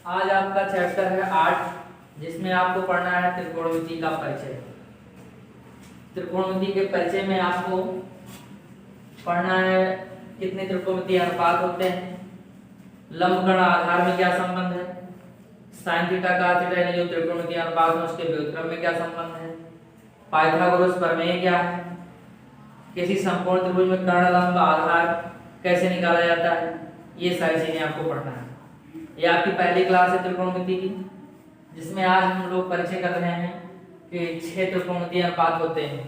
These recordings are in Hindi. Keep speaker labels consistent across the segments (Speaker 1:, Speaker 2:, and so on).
Speaker 1: आज आपका चैप्टर है 8, जिसमें आपको पढ़ना है त्रिकोणमिति का परिचय। त्रिकोणमिति के परिचय में आपको पढ़ना है कितने त्रिकोणमितीय अनुपात होते हैं, लंबकर्ण आधार में क्या संबंध है, साइन थीटा का थीटा यानी जो त्रिकोणमितीय अनुपात है उसके व्युत्क्रम में क्या संबंध है, पाइथागोरस प्रमेय क्या है, किसी संपूर्ण त्रिभुज में कर्ण लंब आधार कैसे निकाला जाता है, ये सारी चीजें आपको पढ़ना है। ये आपकी पहली क्लास है त्रिकोणमिति की, जिसमें आज हम लोग परिचय कर रहे हैं कि 6 त्रिकोणमितीय अनुपात होते हैं।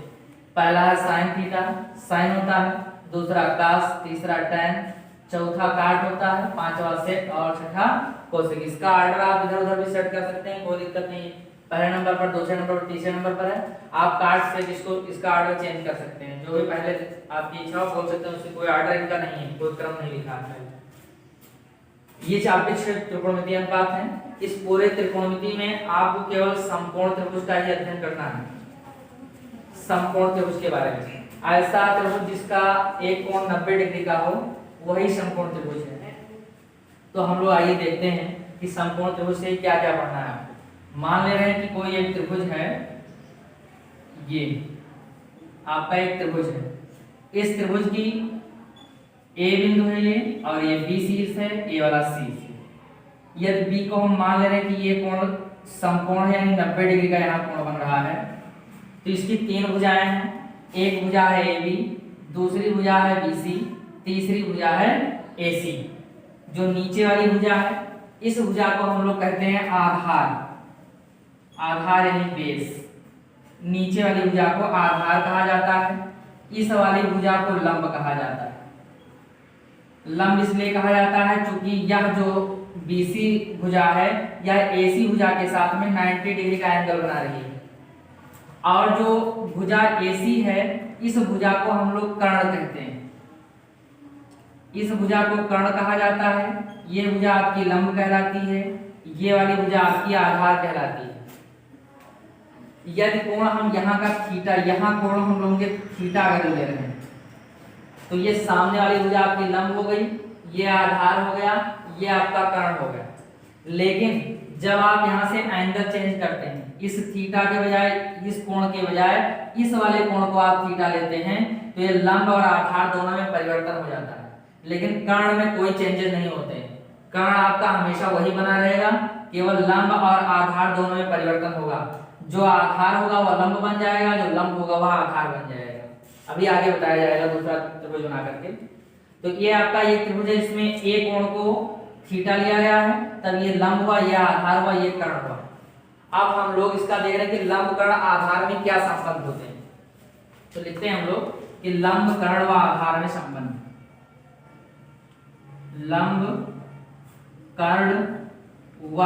Speaker 1: पहला है साइन थीटा, साइन होता है, दूसरा कास, तीसरा टैन, चौथा काट होता है, पांचवा सेक और छठा कोसेक। इसका ऑर्डर आप इधर उधर भी सेट कर सकते हैं, कोई दिक्कत नहीं है। पहले नंबर पर, दूसरे नंबर पर, तीसरे नंबर पर है, आप काट से इसका ऑर्डर चेंज कर सकते हैं, जो भी पहले आपकी इच्छा हो बोल सकते हैं, उससे कोई ऑर्डर इनका नहीं है, कोई क्रम नहीं लिखा है। ये आपके 6 त्रिकोणमितीय अनुपात हैं। इस पूरे त्रिकोणमिति में आपको केवल समकोण त्रिभुज का ही अध्ययन करना है, समकोण त्रिभुज के बारे में। ऐसा त्रिभुज जिसका एक कोण 90 डिग्री का हो वही समकोण त्रिभुज है। तो हम लोग आइए देखते हैं कि समकोण त्रिभुज से क्या क्या पढ़ना है। मान ले रहे हैं कि कोई एक त्रिभुज है, ये आपका एक त्रिभुज है, इस त्रिभुज की ए बिंदु है ये, और ये बी शीर्ष है, ए वाला शीर्ष है। यदि बी को हम मान ले रहे हैं कि ये कोण समकोण है यानी 90 डिग्री का यहाँ कोण बन रहा है, तो इसकी 3 भुजाएं हैं। एक भुजा है ए बी, दूसरी भुजा है बी सी, तीसरी भुजा है ए सी। जो नीचे वाली भुजा है इस भुजा को हम लोग कहते हैं आधार, आधार यानी बेस। नीचे वाली भुजा को आधार कहा जाता है, इस वाली भुजा को लंब कहा जाता है। लंब इसलिए कहा जाता है क्योंकि यह जो BC भुजा है यह AC भुजा के साथ में 90 डिग्री का एंगल बना रही है, और जो भुजा AC है इस भुजा को हम लोग कर्ण कहते हैं। इस भुजा को कर्ण कहा जाता है। ये भुजा आपकी लंब कहलाती है, ये वाली भुजा आपकी आधार कहलाती है। यदि कोण हम यहाँ का थीटा, यहाँ कोण हम लोग थीटा अगर ले रहे हैं तो ये सामने वाली भुजा आपकी लंब हो गई, ये आधार हो गया, ये आपका कर्ण हो गया। लेकिन जब आप यहाँ से एंगल चेंज करते हैं, इस थीटा के बजाय, इस कोण के बजाय इस वाले कोण को आप थीटा लेते हैं, तो ये लंब और आधार दोनों में परिवर्तन हो जाता है। लेकिन कर्ण में कोई चेंजेस नहीं होते हैं, कर्ण आपका हमेशा वही बना रहेगा, केवल लंब और आधार दोनों में परिवर्तन होगा। जो आधार होगा वह लंब बन जाएगा, जो लंब होगा वह आधार बन जाएगा। अभी आगे बताया जाएगा दूसरा त्रिभुज बना करके। तो ये आपका ये त्रिभुज है, इसमें एक कोण को थीटा लिया गया है, तब ये लंब हुआ, ये आधार हुआ, ये कर्ण हुआ। अब हम लोग इसका देख रहे हैं कि लंब कर्ण आधार में क्या संबंध होते हैं। तो लिखते हैं हम लोग कि लंब कर्ण व आधार में संबंध, लंब कर्ण व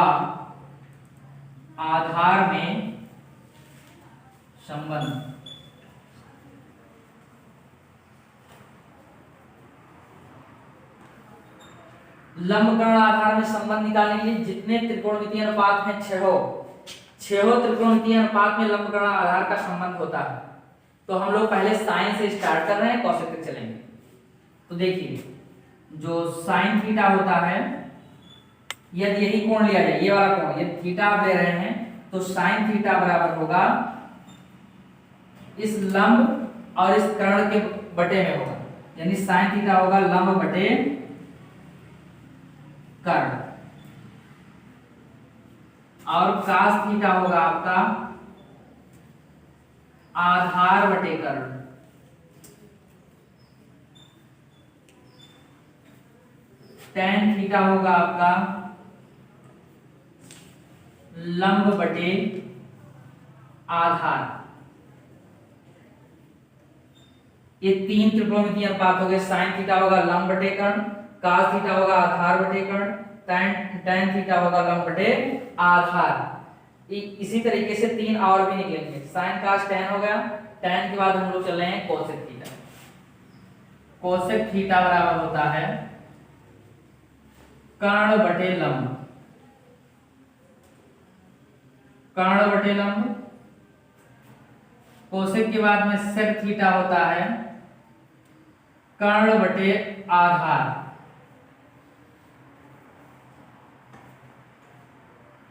Speaker 1: आधार में संबंध। लंब कर्ण आधार में संबंध निकालने के लिए जितने त्रिकोणमितीय अनुपात हैं, छह त्रिकोणमितीय अनुपात में लंब कर्ण आधार का संबंध होता है। तो हम लोग पहले साइन से स्टार्ट कर रहे हैं, कौशिक तक चलेंगे। तो देखिए, जो साइन थीटा होता है, यदि यही कोण लिया जाए, ये वाला कोण, ये थीटा आप ले रहे हैं, तो साइन थीटा बराबर होगा इस लंब और इस कर्ण के बटे में होगा, यानी साइन थीटा होगा लंब बटे कर्ण, और कास थीटा होगा आपका आधार बटे कर्ण। टैन थीटा होगा आपका लंब बटे आधार। ये 3 त्रिकोणमितीय अनुपात हो गए। साइन थीटा होगा लंब बटे कर्ण, कास थीटा होगा आधार बटे कर्ण, टैन थीटा होगा लंब बटे आधार। इसी तरीके से 3 और भी निकलेंगे। साइन कास टैन हो गया, टैन के बाद हम लोग चल रहे हैं कोसेक थीटा। कोसेक थीटा बराबर होता है कर्ण बटे लंब, कर्ण बटे लंब। कोसेक के बाद में सेक थीटा होता है कर्ण बटे आधार।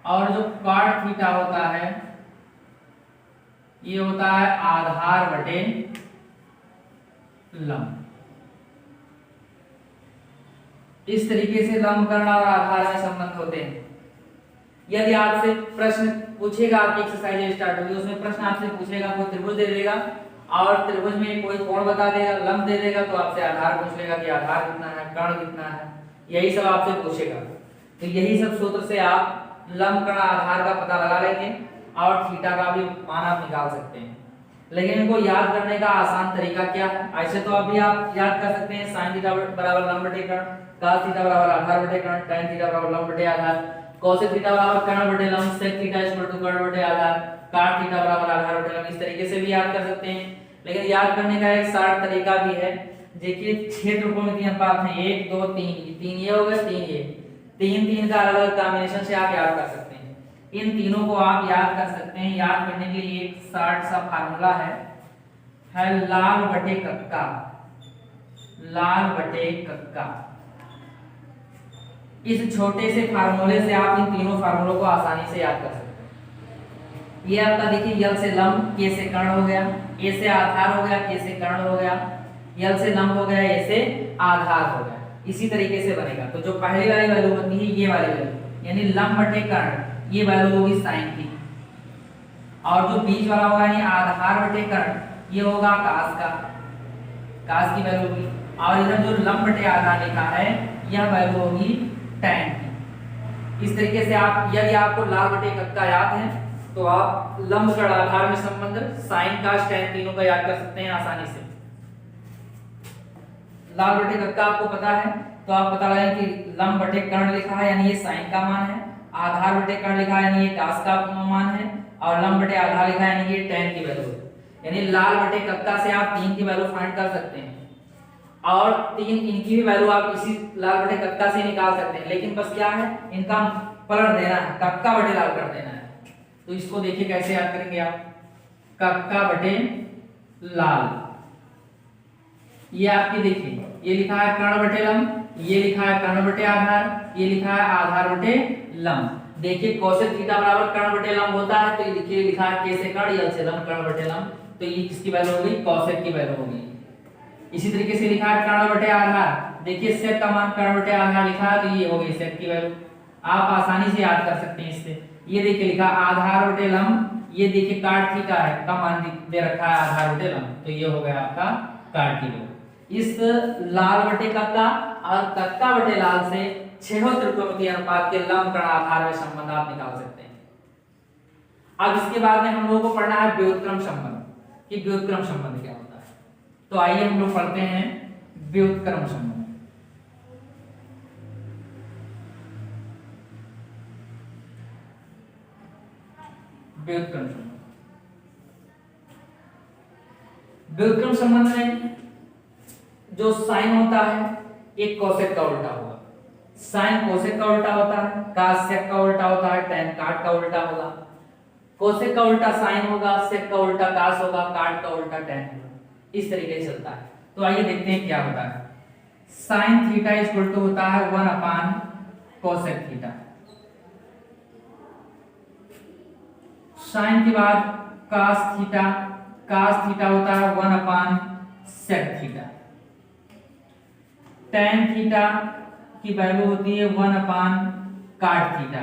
Speaker 1: और जो cot थीटा होता है ये होता है आधार बटे लंब। इस तरीके से लंबकर्ण और आधार में संबंध होते हैं। यदि आपसे प्रश्न पूछेगा, आपकी एक्सरसाइज स्टार्ट होगी, उसमें प्रश्न आपसे पूछेगा, कोई त्रिभुज दे देगा और त्रिभुज में कोई कोण बता देगा, लंब दे देगा, तो आपसे आधार पूछ लेगा कि आधार कितना है, कर्ण कितना है, यही सब आपसे पूछेगा। तो यही सब सूत्र से आप लंब कर्ण आधार का पता लगा लेंगे और थीटा का भी मान आप निकाल सकते हैं। लेकिन इनको याद करने का आसान तरीका क्या है? ऐसे तो अभी आप याद कर सकते हैं sin थीटा बराबर लंब बटे कर्ण, cos थीटा बराबर आधार बटे कर्ण, tan थीटा बराबर लंब बटे आधार, cos थीटा बराबर कर्ण बटे लंब, sec थीटा इक्वल टू कर्ण बटे आधार, cot थीटा बराबर आधार बटे लंब। इस तरीके से भी याद कर सकते हैं। लेकिन याद करने का एक शार्ट तरीका भी है। देखिए क्षेत्र कोणीय अनुपात है 1 2 3, 3 ये हो गया, 3 ये, 3 का अलग अलग कॉम्बिनेशन से आप याद कर सकते हैं। इन तीनों को आप याद कर सकते हैं। याद करने के लिए एक शार्ट सा फार्मूला है लाल बटे कक्का, लाल बटे कक्का। इस छोटे से फार्मूले से आप इन तीनों फार्मूलों को आसानी से याद कर सकते हैं। ये आपका देखिए यल से लंब, के से कर्ण हो गया, ए से आधार हो गया, के से कर्ण हो गया, यल से लंब हो गया, ए से आधार हो गया। इसी तरीके से बनेगा। तो जो पहली वाली वैल्यू होती है ये वाली वैल्यू यानी लंब बटे कर्ण, ये वैल्यू होगी sin की, और जो बीच वाला होगा यानी आधार बटे कर्ण, ये होगा cos का, cos की वैल्यू होगी। और इधर जो लंब बटे आधार लिखा है यह वैल्यू होगी tan की। इस तरीके से आप, यदि आपको लाल बटे कक्का याद है तो आप लंब कर्ण आधार में संबंध sin cos tan तीनों का याद कर सकते हैं आसानी से। लाल बटे कक्का आपको पता है तो आप पता लगाएं कि लंब बटे कर्ण लिखा है यानी ये sin का मान है, आधार बटे कर्ण लिखा है यानी ये cos का मान है, और लंब बटे आधार लिखा है यानी ये tan की वैल्यू है। यानी लाल बटे कक्का से आप 3 की वैल्यू फाइंड कर सकते हैं और 3 इनकी भी वैल्यू आप इसी लाल बटे कक्का से निकाल सकते हैं। लेकिन बस क्या है, इनका पलट देना है, कक्का बटे लाल कर देना है। तो इसको देखिए कैसे याद करेंगे आप, कक्का बटे लाल। ये आपकी देखिए ये लिखा है कर्ण बटे लंब, ये लिखा है कर्ण बटे आधार, ये लिखा है आधार बटे लंब। देखिए कोसेक थीटा बराबर कर्ण बटे लंब होता है, तो ये देखिए लिखा है के से कर्ण, यल से लंब, कर्ण बटे लंब, तो ये किसकी वैल्यू होगी, कोसेक की वैल्यू होगी। इसी तरीके से लिखा है कर्ण बटे आधार, देखिए सेक का मान कर्ण बटे आधार लिखा है तो ये होगी सेक की वैल्यू। आप आसानी से याद कर सकते हैं इससे। ये देखिए लिखा आधार बटे लंब, ये देखिए काट थीटा है का मान दे रखा है आधार बटे लंब, तो ये हो गया आपका काट की वैल्यू। इस लाल बटे कक्का और कक्का बटे लाल से छेहों त्रिकोणमितीय अनुपात के लंब कर्ण आधार में संबंध आप निकाल सकते हैं। अब इसके बाद में हम लोगों को पढ़ना है व्युत्क्रम संबंध, कि व्युत्क्रम संबंध क्या होता है। तो आइए हम लोग पढ़ते हैं व्युत्क्रम संबंध। व्युत्क्रम संबंध, व्युत्क्रम संबंध में जो साइन होता है एक कोसेक का उल्टा होगा, साइन कोसेक का उल्टा होता है, cos सेक का उल्टा होता है, tan काट का उल्टा होगा। कोसेक का उल्टा साइन होगा, सेक का उल्टा cos होगा, काट का उल्टा tan होगा। इस तरीके से चलता है। तो आइए देखते हैं क्या होता है। साइन थीटा इक्वल टू होता है 1 अपान कोसेक थीटा। साइन के बाद cos थीटा होता है 1 अपान सेक थीटा। tan थीटा की वैल्यू होती है 1 अपान काट थीटा।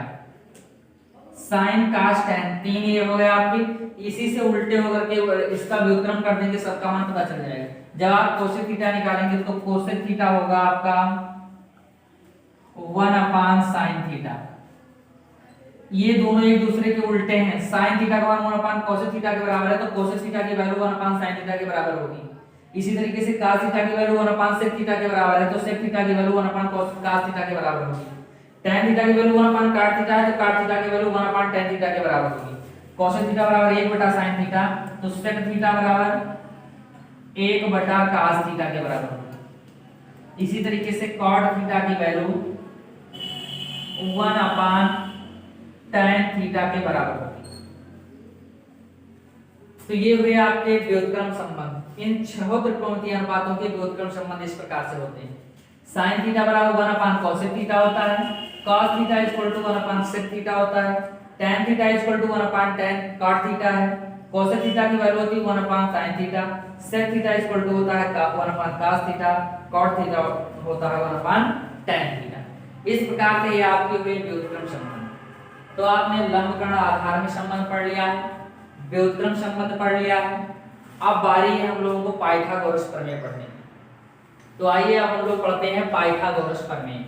Speaker 1: साइन cos tan 3 ये हो गया आपके। इसी से उल्टे होकर के इसका व्युत्क्रम कर देंगे, सबका मान पता चल जाएगा। जब आप कोसेक थीटा निकालेंगे तो कोसेक थीटा होगा आपका 1 अपान साइन थीटा। ये दोनों एक दूसरे के उल्टे हैं। साइन थीटा का मान 1 अपान कोसेक थीटा के बराबर है, तो कोसेक थीटा की वैल्यू 1 अपान साइन थीटा के बराबर होगी। इसी तरीके से cos थीटा की वैल्यू 1 अपान sec थीटा के बराबर है, तो sec थीटा की वैल्यू 1 अपान cos थीटा के बराबर होगी। tan थीटा की वैल्यू 1 अपान cot थीटा है, तो cot थीटा की वैल्यू 1 अपान tan थीटा के बराबर होगी। cos थीटा बराबर 1 बटा sin थीटा, तो sec थीटा बराबर 1 बटा cos थीटा के बराबर होगी। इसी तरीके से cot थीटा की वैल्यू 1 अपान tan थीटा के बराबर होगी। तो ये हुए आपके व्युत्क्रम संबंध। इन छह त्रिकोणमितीय अनुपातों के व्युत्क्रम संबंध इस प्रकार से होते हैं। sin थीटा बराबर 1 अपान कोसेक थीटा होता है, cos theta equal to 1/sec theta होता है, tan theta equal to 1/tan cot theta है, cosec थीटा की वैल्यू होती है 1/sin theta, sec theta equal to होता है 1/cos थीटा, cot थीटा होता है 1/tan थीटा। इस प्रकार से ये आपके हुए व्युत्क्रम संबंध। तो आपने लंबकर्ण आधार में संबंध पढ़ लिया है, व्युत्क्रम संबंध पढ़ लिया है। अब बारी है हम लोगों को पाइथागोरस प्रमेय पढ़ने की। तो आइए अब हम लोग पढ़ते हैं पाइथागोरस प्रमेय।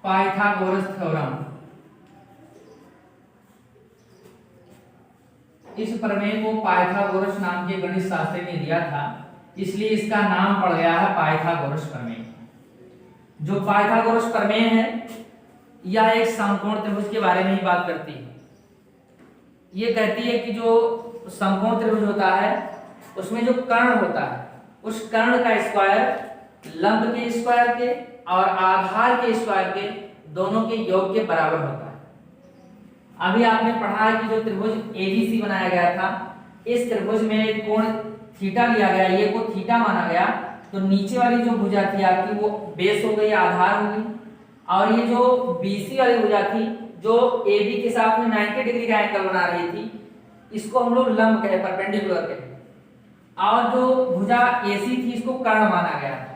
Speaker 1: Pythagoras theorem. इस प्रमेय को पाइथागोरस नाम के गणित शास्त्री ने दिया था, इसलिए इसका नाम पड़ गया है पाइथागोरस प्रमेय। जो पाइथागोरस प्रमेय है यह एक समकोण त्रिभुज के बारे में ही बात करती है। ये कहती है कि जो समकोण त्रिभुज होता है उसमें जो कर्ण होता है उस कर्ण का स्क्वायर लंब के स्क्वायर के और आधार के स्क्वायर के दोनों के योग के बराबर होता है। अभी आपने पढ़ा है कि जो त्रिभुज एबीसी बनाया गया था, इस त्रिभुज में एक कोण थीटा लिया गया, ये को थीटा माना गया, तो नीचे वाली जो भुजा थी आपकी वो बेस हो गई, आधार हो गई, और ये जो बीसी वाली भुजा थी जो AB के साथ में 90 डिग्री का एंगल बना रही थी, इसको हम लोग लंब कहे, परपेंडिकुलर कहे, और जो भुजा AC थी इसको कर्ण माना गया था।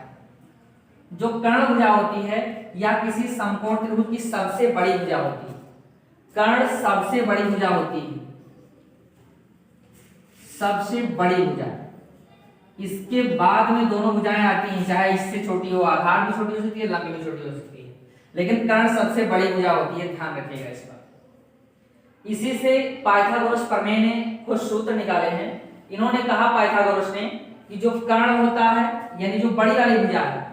Speaker 1: जो कर्ण भुजा होती है या किसी समकोण त्रिभुज की सबसे बड़ी भुजा होती है, कर्ण सबसे बड़ी भुजा होती है, सबसे बड़ी भुजा। इसके बाद में दोनों भुजाएं आती हैं, चाहे इससे छोटी हो, आधार भी छोटी हो सकती है, लंब भी छोटी हो सकती है, लेकिन कर्ण सबसे बड़ी भुजा होती है, ध्यान रखिएगा इस बात। इसी से पाइथागोरस प्रमेय ने कुछ सूत्र निकाले हैं। इन्होंने कहा पाइथागोरस ने कि जो कर्ण होता है यानी जो बड़ी वाली भुजा है,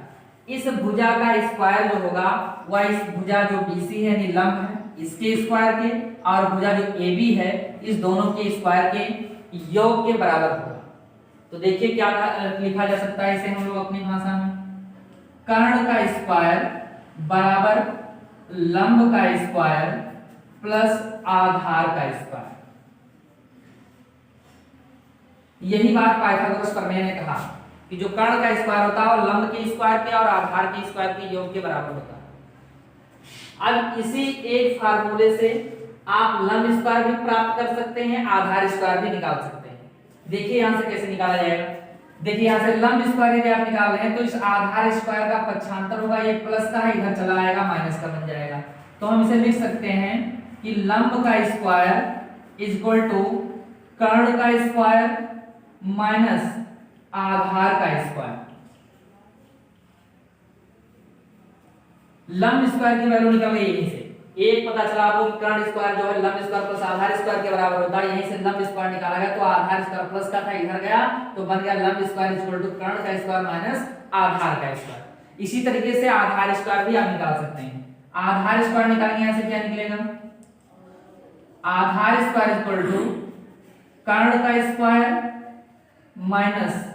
Speaker 1: इस भुजा का स्क्वायर जो होगा वह इस भुजा जो BC है यानी लंब है इसके स्क्वायर के, और भुजा जो AB है इस दोनों के स्क्वायर के योग के बराबर होगा। तो देखिए क्या लिखा जा सकता है इसे हम लोग अपनी भाषा में, कर्ण का स्क्वायर बराबर लंब का स्क्वायर प्लस आधार का स्क्वायर। यही बात पाइथागोरस प्रमेय ने कहा कि जो कर्ण का स्क्वायर होता है वो लंब के स्क्वायर के और आधार के स्क्वायर के योग के बराबर होता है। अब इसी एक फार्मूले से आप लंब स्क्वायर भी प्राप्त कर सकते हैं, आधार स्क्वायर भी निकाल सकते हैं। देखिए यहां से कैसे निकाला जाएगा। देखिए यहां से लंब स्क्वायर यदि आप निकाल रहे हैं तो इस आधार स्क्वायर का पक्षांतर होगा, ये प्लस का है, इधर चला आएगा माइनस का बन जाएगा। तो हम इसे लिख सकते हैं कि लंब का स्क्वायर इक्वल टू कर्ण का स्क्वायर माइनस आधार का स्क्वायर। लंब स्क्वायर की वैल्यू निकल गई यहीं से, एक पता चला आपको कि कर्ण स्क्वायर जो है लंब स्क्वायर प्लस आधार स्क्वायर के बराबर होता है, यहीं से लंब स्क्वायर निकाला गया, तो आधार स्क्वायर प्लस का था इधर गया तो बन गया लंब स्क्वायर इक्वल टू कर्ण का स्क्वायर माइनस आधार का स्क्वायर। इसी तरीके से आधार स्क्वायर भी आप निकाल सकते हैं। आधार स्क्वायर निकालेंगे यहां से क्या निकलेगा, आधार स्क्वायर इक्वल टू कर्ण का स्क्वायर माइनस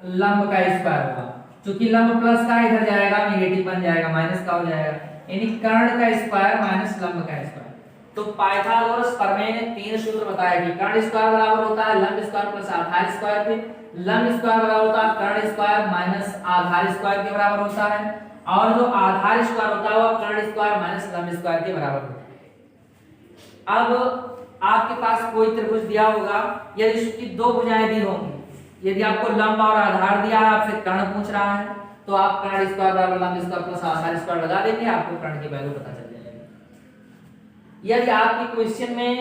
Speaker 1: लंब का स्क्वायर होगा, क्योंकि लंब प्लस का इधर जाएगा नेगेटिव बन जाएगा, माइनस का हो जाएगा, यानी कर्ण का स्क्वायर माइनस लंब का स्क्वायर। तो पाइथागोरस प्रमेय ने तीन सूत्र बताया कि कर्ण स्क्वायर बराबर होता है लंब स्क्वायर प्लस आधार स्क्वायर के, लंब स्क्वायर बराबर होता है कर्ण स्क्वायर माइनस आधार स्क्वायर के बराबर होता है, और जो आधार स्क्वायर होता है वो कर्ण स्क्वायर माइनस लंब स्क्वायर के बराबर होता है। अब आपके पास कोई त्रिभुज दिया होगा, यदि इसकी दो भुजाएं दी होंगी, यदि आपको लंब और आधार दिया है, आपसे कर्ण पूछ रहा है, तो आप कर्ण स्क्वायर बराबर लंब स्क्वायर प्लस आधार स्क्वायर लगा देंगे, आपको कर्ण की वैल्यू पता चल जाएगी। यदि आपके क्वेश्चन में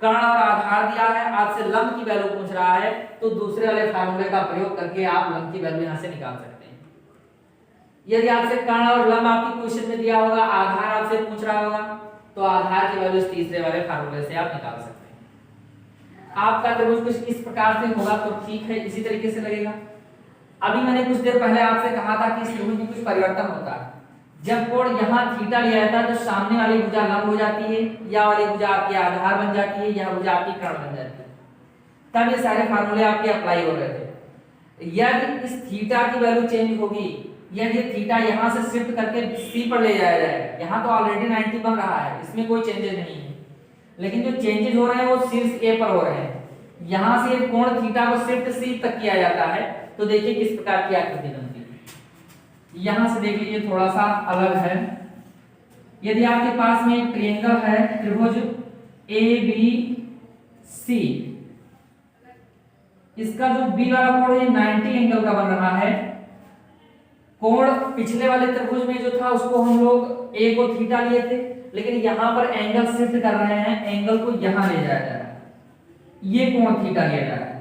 Speaker 1: कर्ण और आधार दिया है, आपसे लंब की वैल्यू पूछ रहा है, तो दूसरे वाले फार्मूले का प्रयोग करके आप लंब की वैल्यू यहां से निकाल सकते हैं। यदि आपसे कर्ण और लंब आपके क्वेश्चन में दिया होगा, आधार आपसे पूछ रहा होगा, तो आधार की वैल्यू तीसरे वाले फार्मूले से आप निकाल सकते हैं। आपका त्रिभुज कुछ इस प्रकार से होगा तो ठीक है, इसी तरीके से लगेगा। अभी मैंने कुछ देर पहले आपसे कहा था कि इस त्रिभुज में कुछ परिवर्तन होता है। जब कोण यहाँ थीटा लिया जाता है तो सामने वाली भुजा लंब हो जाती है, या वाली भुजा आपकी आधार बन जाती है, या भुजा आपकी कर्ण बन जाती है। तब ये सारे फार्मूले आपके अप्लाई हो रहे थे। यदि इस थीटा की वैल्यू चेंज होगी, यदि थीटा यहाँ से शिफ्ट करके सी पर ले जाया जाएगा, यहाँ तो ऑलरेडी 90 बन रहा है, इसमें कोई चेंजेस नहीं है, लेकिन जो चेंजेस हो रहे हैं वो शीर्ष ए पर हो रहे हैं। यहाँ से कोण थीटा को शिफ्ट सी तक किया जाता है, तो देखिए किस प्रकार की आकृति बनती है। यहां से देख लीजिए थोड़ा सा अलग है। यदि आपके पास में एक ट्रायंगल है, त्रिभुज ABC, इसका जो बी वाला कोण है 90 एंगल का बन रहा है। कोण पिछले वाले त्रिभुज में जो था उसको हम लोग ए को थीटा लिए थे, लेकिन यहां पर एंगल शिफ्ट कर रहे हैं, एंगल को यहां ले जाया जा रहा है, ये कोण थीटा लिया जा रहा है।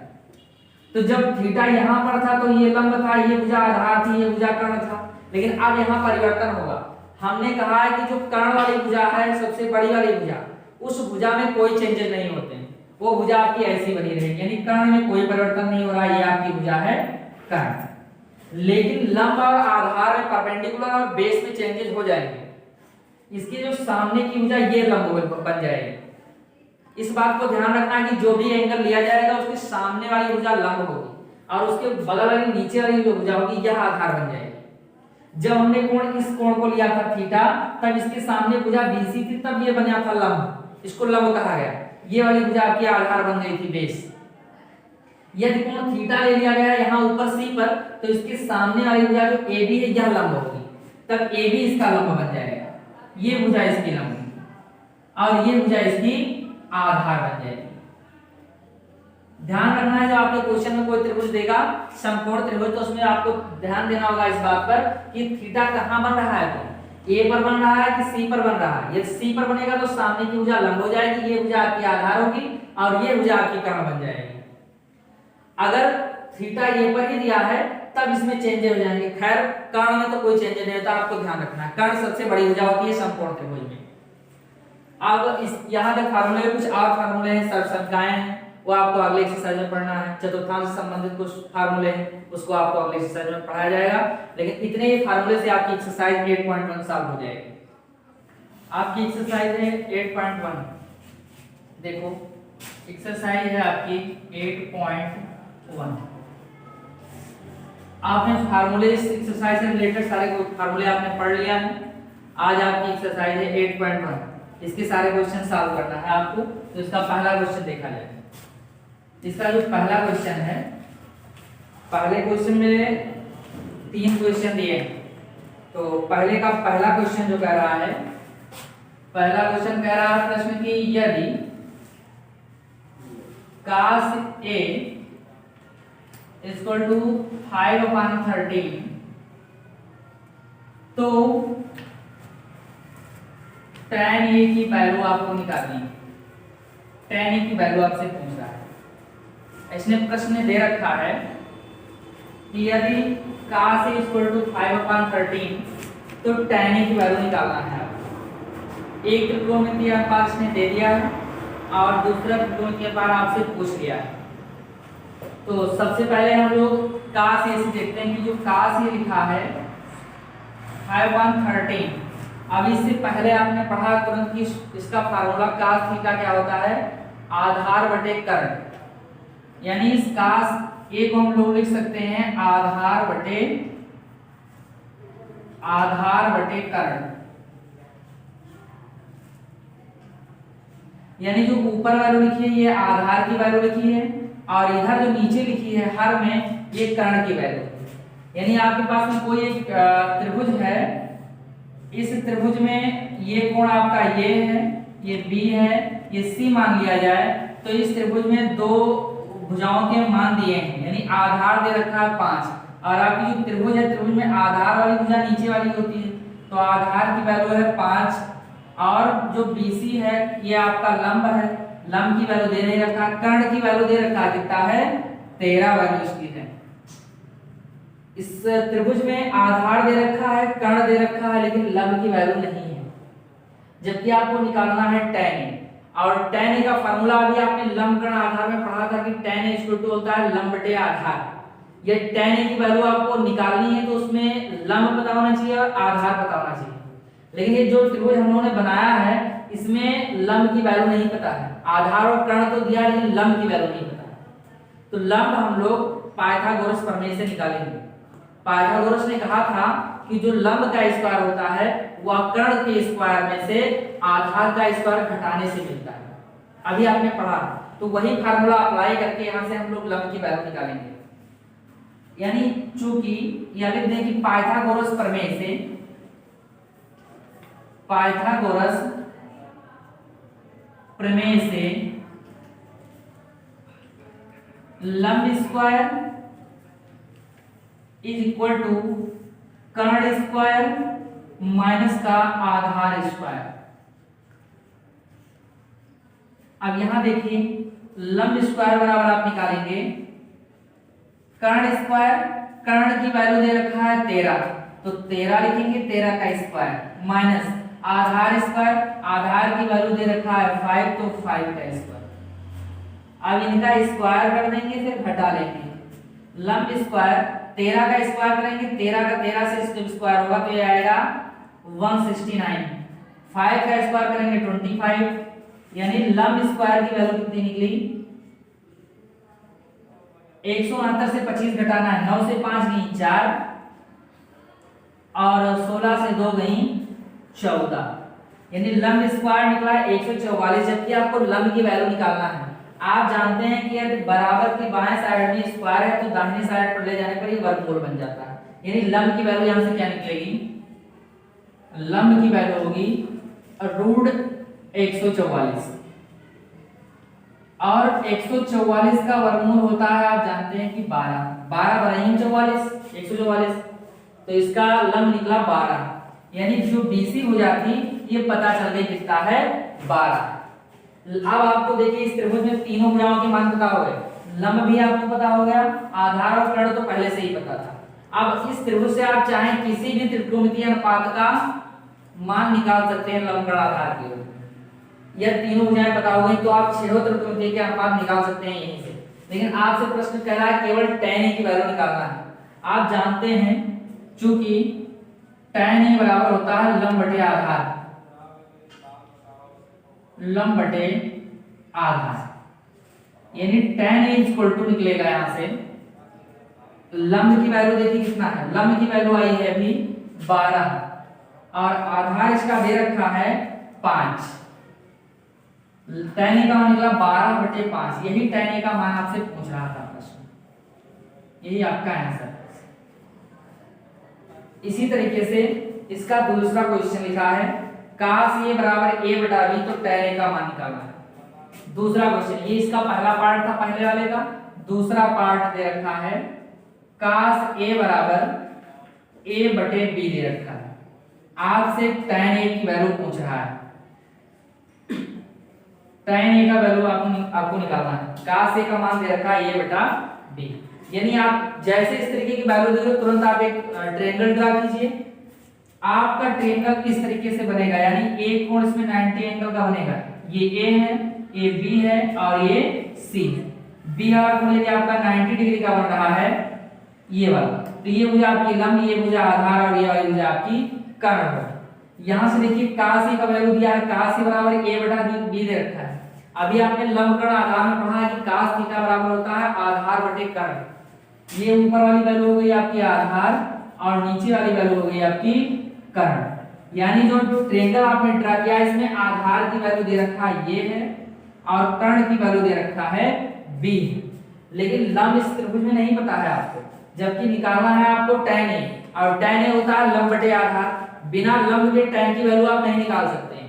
Speaker 1: तो जब थीटा यहां पर था तो ये लंब था, ये भुजा आधार थी, ये भुजा कर्ण था, लेकिन अब यहां परिवर्तन होगा। हमने कहा है कि जो कर्ण वाली भुजा है, सबसे बड़ी वाली भुजा, उस भुजा में कोई चेंजेस नहीं होते हैं, वो भुजा आपकी ऐसी बनी रहेगी, यानी कर्ण में कोई परिवर्तन नहीं हो रहा है, ये आपकी भुजा है कर्ण। लेकिन लंब और आधार में परपेंडिकुलर और बेस में चेंजेस हो जाएंगे। इसकी जो सामने की भुजा ये लंब बन जाएगी। इस बात को ध्यान रखना है कि जो भी एंगल लिया जाएगा उसके सामने वाली भुजा लंब होगी और उसके बगल वाली नीचे वाली जो भुजा होगी यह आधार बन जाएगी। जब हमने कोण इस कोण को लिया था थीटा, तब इसके सामने भुजा BC थी, तब ये बना था लंब, इसको लंब कहा गया। ये वाली भुजा आपकी आधार बन गई थी बेस। यदि कोण थीटा ले लिया गया यहाँ ऊपर C पर, तो इसके सामने वाली भुजा जो AB है यह लंब होगी, तब AB इसका लंब बन जाएगा, ये भुजा इसकी लंब और ये भुजा इसकी आधार बन जाएगी। ध्यान रखना है जब आपके क्वेश्चन में कोई त्रिभुज देगा, समकोण त्रिभुज, तो उसमें आपको ध्यान देना होगा इस बात पर कि थीटा कहां बन रहा है, तो ए पर बन रहा है कि सी पर बन रहा है। यदि सी पर बनेगा तो सामने की भुजा लंब हो जाएगी, ये भुजा आपकी आधार होगी और ये भुजा आपकी कर्ण बन जाएगी। अगर थीटा ये पर ही दिया है तब इसमें चेंज हो जाएंगे। खैर कर्ण में तो कोई चेंज नहीं होता, आपको ध्यान रखना है, कर्ण सबसे बड़ी भुजा होती है समकोण त्रिभुज में। अब इस यहाँ तक फार्मूले, कुछ और फार्मूले हैं, संख्याएं हैं, वो आपको अगले एक्सरसाइज में पढ़ना है। चतुर्थांश से संबंधित कुछ फार्मूले हैं, उसको आपको अगले एक्सरसाइज में पढ़ाया जाएगा, लेकिन इतने ही फार्मूले से आपकी एक्सरसाइज 8.1 सॉल्व हो जाएगी। आपकी एक्सरसाइज है 8.1, देखो एक्सरसाइज है आपकी 8.1। आपने फार्मूले इस एक्सरसाइज से रिलेटेड सारे फार्मूले आपने पढ़ लिया है। आज आपकी एक्सरसाइज है 8.1, इसके सारे क्वेश्चन सॉल्व करना है आपको। तो इसका पहला क्वेश्चन देखा जाए। इसका जो पहला क्वेश्चन है, पहले क्वेश्चन में 3 क्वेश्चन दिए हैं, तो पहले का पहला क्वेश्चन जो कह रहा है, पहला क्वेश्चन कह रहा है प्रश्न की यदि cos A इक्वल टू 5/13, तो tan A की वैल्यू आपको निकालनी है। tan A की वैल्यू आपसे पूछ रहा है। इसने प्रश्न दे रखा है कि यदि cos A इक्वल टू 5/13, तो tan A की वैल्यू निकालना है आपको। एक त्रिकोणमितीय अनुपात इसने दे दिया है और दूसरा त्रिकोणमितीय अनुपात आपसे पूछ लिया है। तो सबसे पहले हम लोग cos A से देखते हैं कि जो cos A लिखा है 5/13, अब इससे पहले आपने पढ़ा तुरंत कि इसका फार्मूला cos थीटा क्या होता है, आधार बटे कर्ण, यानी इस cos A को हम लोग लिख सकते हैं आधार बटे कर्ण, यानी जो ऊपर वैल्यू लिखी है ये आधार की वैल्यू लिखी है और इधर जो नीचे लिखी है हर में ये कर्ण की वैल्यू। यानी आपके पास में कोई एक त्रिभुज है, इस त्रिभुज में ये कोण आपका ये है, ये B है, ये C मान लिया जाए, तो इस त्रिभुज में 2 भुजाओं के मान दिए हैं, यानी आधार दे रखा है 5, और आपकी जो त्रिभुज है, त्रिभुज में आधार वाली भुजा नीचे वाली होती है, तो आधार की वैल्यू है 5, और जो BC है ये आपका लंब है, लंब की वैल्यू दे नहीं रखा, कर्ण की वैल्यू दे रखा कितना है 13 वैल्यू इसकी है। इस त्रिभुज में आधार दे रखा है, कर्ण दे रखा है, लेकिन लंब की वैल्यू नहीं है, जबकि आपको निकालना है tan A, और tan A का फार्मूला अभी आपने लंब कर्ण आधार में पढ़ा था कि tan A इक्वल टू होता है लंब बटे आधार। ये tan A की वैल्यू आपको निकालनी है तो उसमें लंब पता होना चाहिए और आधार पता होना चाहिए, लेकिन ये जो त्रिभुज हम लोगों ने बनाया है इसमें लंब की वैल्यू नहीं पता है, आधार और कर्ण तो दिया लेकिन लंब की वैल्यू नहीं पता है। तो लंब हम लोग पाइथागोरस प्रमेय से निकालेंगे। पाइथागोरस ने कहा था कि जो लंब का स्क्वायर होता है वह कर्ण के स्क्वायर में से आधार का स्क्वायर घटाने से मिलता है, अभी आपने पढ़ा, तो वही फार्मूला अप्लाई करके यहाँ से हम लोग लंब की वैल्यू निकालेंगे। यानी चूंकि या लिख दें कि पाइथागोरस प्रमेय से, पाइथागोरस प्रमेय से लंब स्क्वायर इज इक्वल टू कर्ण स्क्वायर माइनस का आधार स्क्वायर। अब यहां देखिए लंब स्क्वायर बराबर आप निकालेंगे कर्ण स्क्वायर, कर्ण की वैल्यू दे रखा है 13, तो 13 लिखेंगे 13 का स्क्वायर माइनस आधार स्क्वायर, आधार की वैल्यू दे रखा है 5, तो 5 का स्क्वायर। अब इनका स्क्वायर कर देंगे फिर घटा लेंगे। लंब स्क्वायर 13 का स्क्वायर करेंगे, 13 का 13 से इसका स्क्वायर होगा तो ये आएगा 169। 5 का स्क्वायर करेंगे 25, यानी लंब स्क्वायर की वैल्यू कितनी निकली 169 से 25 घटाना है, 9 से 5 गई 4 और 16 से 2 गई 14, यानी लंब स्क्वायर निकला 144। जबकि आपको लंब की वैल्यू निकालना है। आप जानते हैं कि यदि बराबर के बाएं साइड में स्क्वायर है तो दाहिने साइड पर ले जाने पर ये वर्गमूल बन जाता है। यानी लंब की वैल्यू यहां से क्या निकलेगी, लंब की वैल्यू होगी √144 और 144 का वर्गमूल होता है आप जानते हैं कि 12, 12 बराबर 44, 144, तो इसका लंब निकला 12, यानी जो BC हो जाती ये पता चल गई कितना है 12। अब आपको देखिए इस त्रिभुज में तीनों भुजाओं के मान पता हो गए, लंब भी आपको पता हो गया, आधार और कर्ण तो पहले से ही पता था। अब इस त्रिभुज से आप चाहें किसी भी त्रिकोणमितीय अनुपात का मान निकाल सकते हैं लंब कर्ण आधार के। यह तीनों भुजाएं पता हो गई तो आप छह त्रिकोणमितीय के अनुपात निकाल सकते हैं यहीं से। लेकिन आपसे प्रश्न कह रहा है केवल tan a की वैल्यू निकालना है। आप जानते हैं चूंकि tan a बराबर होता है लंब बटे आधार, लंब बटे आधार, यानी tan a इक्वल टू निकलेगा यहां से लंब की वैल्यू देखिए कितना है, लंब की वैल्यू आई है अभी 12 और आधार इसका दे रखा है 5, tan a का मान निकला 12 बटे 5, यही tan a का मान आपसे पूछ रहा था प्रश्न, यही आपका आंसर। इसी तरीके से इसका दूसरा क्वेश्चन लिखा है cos a बराबर a बटा b, तो tan a का मान निकालना है। दूसरा क्वेश्चन, ये इसका पहला पार्ट था पहले वाले का, दूसरा पार्ट दे रखा है cos a बराबर a बटे b दे रखा है, आपसे tan a की वैल्यू पूछ रहा है। tan a का वैल्यू आपको निकालना है, cos a का मान दे रखा है a बटा b, यानी आप जैसे इस तरीके की वैल्यू देखो तुरंत आप एक ट्रायंगल ड्रा कीजिए। आपका ट्रायंगल किस तरीके से बनेगा, यानी एक कोण इसमें 90 एंगल का बनेगा, ये A है, ये B है और ये C है। B वाला कोण यदि आपका 90 डिग्री का बन रहा है ये वाला, तो ये भुजा आपकी लंब, ये भुजा आधार और ये वाली भुजा आपकी कर्ण होगी। यहां से देखिए cos a का वैल्यू दिया है, cos a बराबर a बटा b दे रखा है। अभी आपने लंब कर्ण आधार में पढ़ा है कि cos थीटा बराबर होता है आधार बटे कर्ण। ये ऊपर वाली वैल्यू हो गई आपकी आधार और नीचे वाली वैल्यू हो गई आपकी कर्ण, यानी जो ट्रायंगल आपने ड्रा किया है इसमें आधार की वैल्यू दे रखा है ये है और कर्ण की वैल्यू दे रखा है b, लेकिन लंब इस त्रिभुज में नहीं पता है आपको, जबकि निकालना है आपको tan a, और tan a होता है लंब बटे आधार। बिना लंब के tan की वैल्यू आप नहीं निकाल सकते हैं,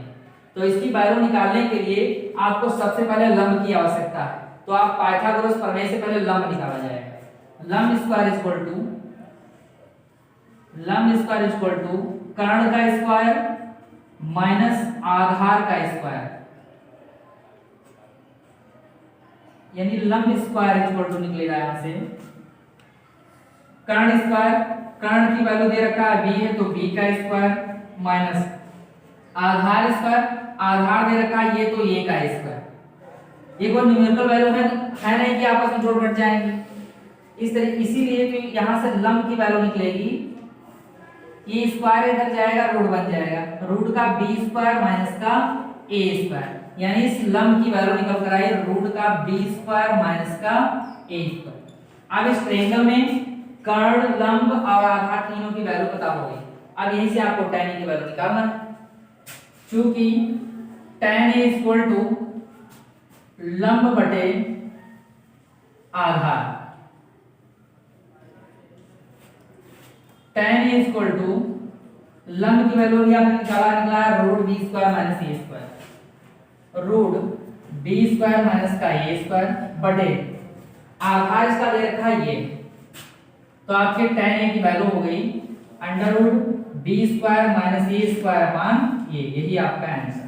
Speaker 1: तो इसकी वैल्यू निकालने के लिए आपको सबसे पहले लंब की आवश्यकता है। तो आप पाइथागोरस प्रमेय से पहले लंब निकाला जाएगा। लंब स्क्वायर इक्वल टू कर्ण का स्क्वायर माइनस आधार का स्क्वायर, यानी लंब स्क्वायर इक्वल टू निकलेगा यहां से कर्ण स्क्वायर, कर्ण की वैल्यू दे रखा है b है तो b का स्क्वायर माइनस आधार स्क्वायर, आधार दे रखा है ये तो a का स्क्वायर। ये कोई न्यूमेरिकल वैल्यू है नहीं कि आपस में जोड़ घट जाएंगे इस तरीके, इसीलिए तो यहां से लंब की वैल्यू निकलेगी, ये स्क्वायर इधर जाएगा रूट बन जाएगा, रूट का b स्क्वायर माइनस का a स्क्वायर, यानी इस लंब की वैल्यू निकल कर आई रूट का b स्क्वायर माइनस का a स्क्वायर। अब इस ट्रायंगल में कर्ण, लंब और आधार तीनों की वैल्यू पता हो गई। अब यहीं से आपको tan a की वैल्यू निकालना है, चूंकि tan a इक्वल टू लंब बटे आधार, tan a इक्वल टू लंब की वैल्यू भी आपने निकला root B square minus A square, root B square minus का ए स्क्वायर बटे आधार इसका दे रखा है ये, तो आपके tan a की वैल्यू हो गई under root B square minus A square upon A, यही आपका आंसर।